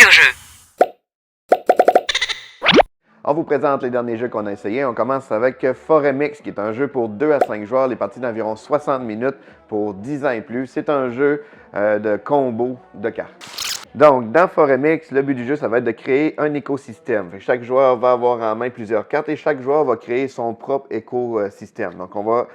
Vidéojeu. On vous présente les derniers jeux qu'on a essayés. On commence avec Forêt Mix, qui est un jeu pour 2 à 5 joueurs. Les parties d'environ 60 minutes pour 10 ans et plus. C'est un jeu de combo de cartes. Donc, dans Forêt Mix, le but du jeu, ça va être de créer un écosystème. Chaque joueur va avoir en main plusieurs cartes et chaque joueur va créer son propre écosystème. Donc, on va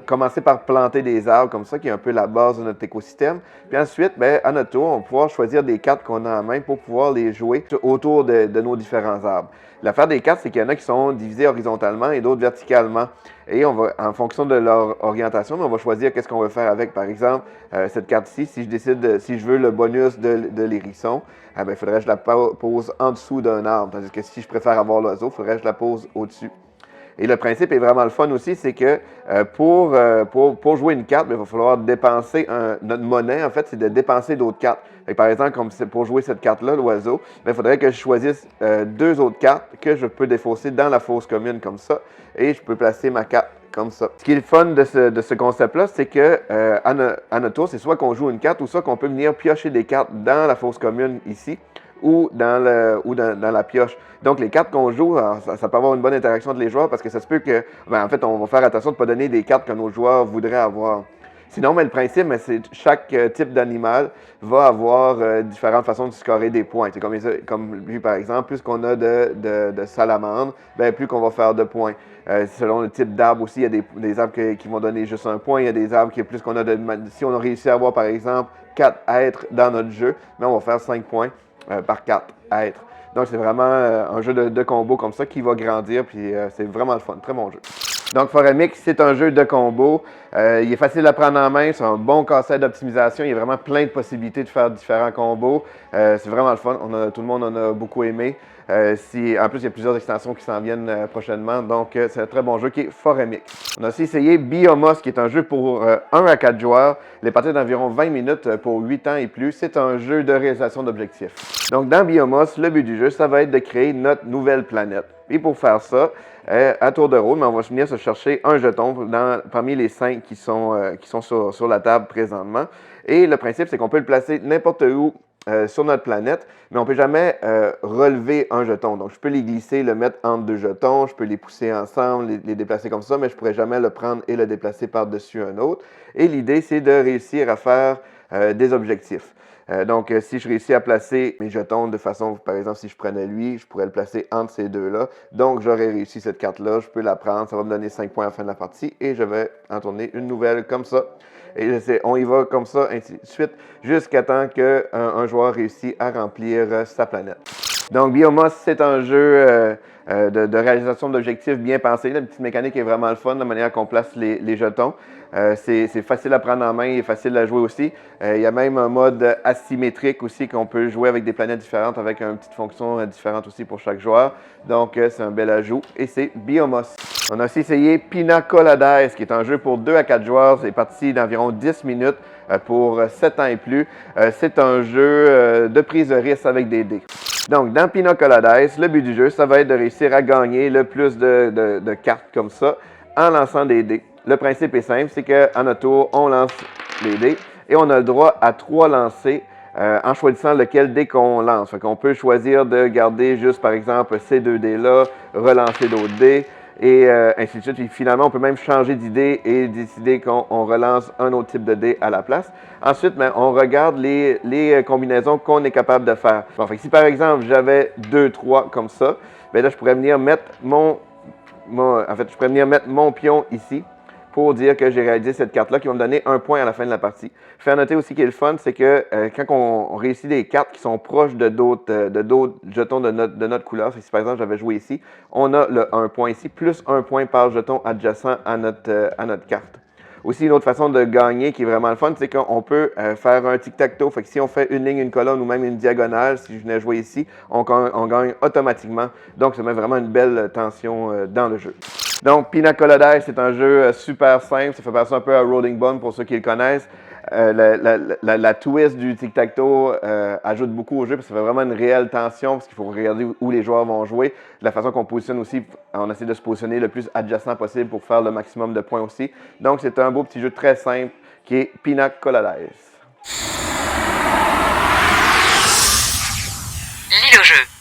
commencer par planter des arbres comme ça, qui est un peu la base de notre écosystème. Puis ensuite, à notre tour, on va pouvoir choisir des cartes qu'on a en main pour pouvoir les jouer autour de nos différents arbres. L'affaire des cartes, c'est qu'il y en a qui sont divisées horizontalement et d'autres verticalement. Et on va, en fonction de leur orientation, on va choisir qu'est-ce qu'on veut faire avec. Par exemple, cette carte-ci, si je décide, si je veux le bonus de l'hérisson, il faudrait que je la pose en dessous d'un arbre. Tandis que si je préfère avoir l'oiseau, il faudrait que je la pose au-dessus. Et le principe est vraiment le fun aussi, c'est que pour jouer une carte, il va falloir dépenser notre monnaie, en fait, c'est de dépenser d'autres cartes. Par exemple, comme pour jouer cette carte-là, l'oiseau, il faudrait que je choisisse 2 autres cartes que je peux défausser dans la fosse commune comme ça, et je peux placer ma carte comme ça. Ce qui est le fun de ce concept-là, c'est que à notre tour, c'est soit qu'on joue une carte ou soit qu'on peut venir piocher des cartes dans la fosse commune ici, ou dans la pioche. Donc, les cartes qu'on joue, ça peut avoir une bonne interaction entre les joueurs parce que ça se peut que, en fait, on va faire attention de ne pas donner des cartes que nos joueurs voudraient avoir. Sinon, le principe, c'est que chaque type d'animal va avoir différentes façons de scorer des points. C'est comme lui, par exemple, plus qu'on a de salamandres, plus qu'on va faire de points. Selon le type d'arbre aussi, il y a des arbres qui vont donner juste un point. Il y a des arbres qui, plus qu'on a si on a réussi à avoir, par exemple, 4 êtres dans notre jeu, on va faire 5 points par 4 êtres. Donc, c'est vraiment un jeu de combo comme ça qui va grandir, puis c'est vraiment le fun. Très bon jeu. Donc, Forêt Mix, c'est un jeu de combo. Il est facile à prendre en main, c'est un bon casse-tête d'optimisation. Il y a vraiment plein de possibilités de faire différents combos. C'est vraiment le fun. Tout le monde en a beaucoup aimé. En plus, il y a plusieurs extensions qui s'en viennent prochainement. Donc, c'est un très bon jeu qui est Forêt Mix. On a aussi essayé Biomos, qui est un jeu pour 1 à 4 joueurs. Les parties d'environ 20 minutes pour 8 ans et plus. C'est un jeu de réalisation d'objectifs. Donc, dans Biomos, le but du jeu, ça va être de créer notre nouvelle planète. Et pour faire ça, à tour de rôle, on va venir se chercher un jeton parmi les 5 qui sont sur la table présentement. Et le principe, c'est qu'on peut le placer n'importe où sur notre planète, mais on ne peut jamais relever un jeton. Donc, je peux les glisser, le mettre entre 2 jetons, je peux les pousser ensemble, les déplacer comme ça, mais je ne pourrais jamais le prendre et le déplacer par-dessus un autre. Et l'idée, c'est de réussir à faire des objectifs. Donc, si je réussis à placer mes jetons de façon, par exemple, si je prenais lui, je pourrais le placer entre ces deux-là. Donc, j'aurais réussi cette carte-là, je peux la prendre, ça va me donner 5 points à la fin de la partie et je vais en tourner une nouvelle comme ça. Et on y va comme ça, ainsi de suite, jusqu'à temps qu'un joueur réussit à remplir sa planète. Donc, Biomos, c'est un jeu de réalisation d'objectifs bien pensé. La petite mécanique est vraiment le fun, la manière qu'on place les jetons. C'est facile à prendre en main et facile à jouer aussi. Il y a même un mode asymétrique aussi qu'on peut jouer avec des planètes différentes avec une petite fonction différente aussi pour chaque joueur. Donc, c'est un bel ajout et c'est Biomos. On a aussi essayé Pina Colada, qui est un jeu pour 2 à 4 joueurs. C'est parti d'environ 10 minutes pour 7 ans et plus. C'est un jeu de prise de risque avec des dés. Donc, dans Pina Colada, le but du jeu, ça va être de réussir à gagner le plus de cartes comme ça en lançant des dés. Le principe est simple, c'est qu'à notre tour, on lance les dés et on a le droit à 3 lancers en choisissant lequel dé qu'on lance. Fait qu'on peut choisir de garder juste, par exemple, ces 2 dés-là, relancer d'autres dés et ainsi de suite. Et finalement, on peut même changer d'idée et décider qu'on relance un autre type de dé à la place. Ensuite, on regarde les combinaisons qu'on est capable de faire. Bon, fait que si par exemple, j'avais 2, 3 comme ça, là, je pourrais venir mettre je pourrais venir mettre mon pion ici pour dire que j'ai réalisé cette carte-là qui va me donner 1 point à la fin de la partie. Je fais à noter aussi qu'il est le fun, c'est que quand on réussit des cartes qui sont proches de d'autres jetons de notre couleur, si par exemple j'avais joué ici, on a le 1 point ici, plus 1 point par jeton adjacent à notre carte. Aussi, une autre façon de gagner qui est vraiment le fun, c'est qu'on peut faire un tic-tac-toe. Fait que si on fait une ligne, une colonne ou même une diagonale, si je venais jouer ici, on gagne automatiquement. Donc, ça met vraiment une belle tension dans le jeu. Donc, Pina Colada, c'est un jeu super simple. Ça fait penser un peu à Rolling Bone pour ceux qui le connaissent. La twist du tic-tac-toe ajoute beaucoup au jeu parce que ça fait vraiment une réelle tension parce qu'il faut regarder où les joueurs vont jouer. La façon qu'on positionne aussi, on essaie de se positionner le plus adjacent possible pour faire le maximum de points aussi. Donc, c'est un beau petit jeu très simple qui est Pina Colada. jeu.